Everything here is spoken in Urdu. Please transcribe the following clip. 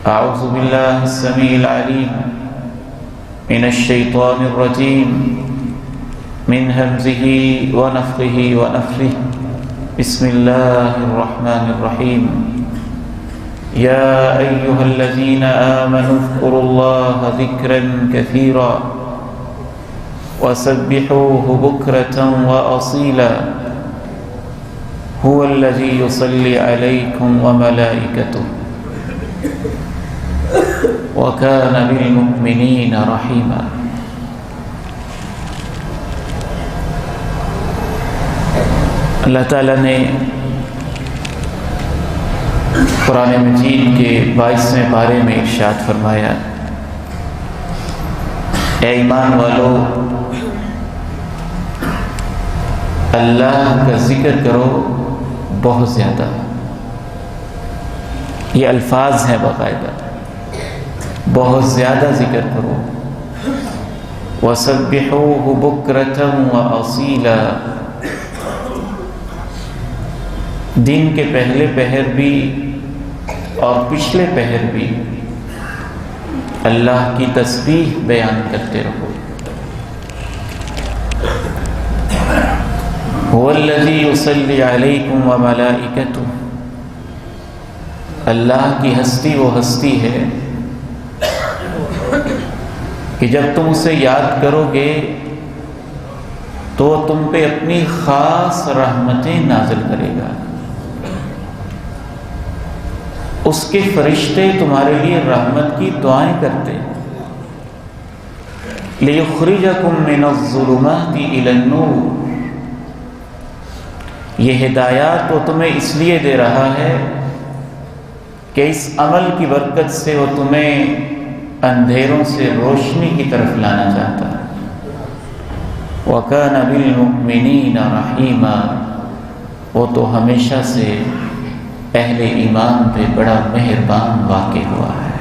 أعوذ بالله السميع العليم من الشيطان الرجيم من همزه ونفخه ونفثه بسم الله الرحمن الرحيم يا أيها الذين آمنوا اذكروا الله ذكرا كثيرا وسبحوه بكرة وأصيلا هو الذي يصلي عليكم وملائكته وكان بالمؤمنين رحيما۔ اللہ تعالیٰ نے قرآن مجید کے 22ویں پارے میں ارشاد فرمایا، اے ایمان والو اللہ کا ذکر کرو بہت زیادہ۔ یہ الفاظ ہیں باقاعدہ، بہت زیادہ ذکر کرو۔ وَسَبِّحُوهُ بُكْرَةً وَأَصِيلًا، دن کے پہلے پہر بھی اور پچھلے پہر بھی اللہ کی تسبیح بیان کرتے رہو۔ هُوَ الَّذِي يُصَلِّي عَلَيْكُمْ وَمَلَائِكَتُهُ، اللہ کی ہستی وہ ہستی ہے کہ جب تم اسے یاد کرو گے تو تم پہ اپنی خاص رحمتیں نازل کرے گا۔ اس کے فرشتے تمہارے لیے رحمت کی دعائیں کرتے ہیں۔ لِيُخْرِجَكُم مِّنَ الظُّلُمَاتِ إِلَى النُّورِ، یہ ہدایات وہ تمہیں اس لیے دے رہا ہے کہ اس عمل کی برکت سے وہ تمہیں اندھیروں سے روشنی کی طرف لانا چاہتا ہے۔ وَكَانَ بِالْمُؤْمِنِينَ رَحِيمًا، وہ تو ہمیشہ سے اہل ایمان پہ بڑا مہربان واقع ہوا ہے۔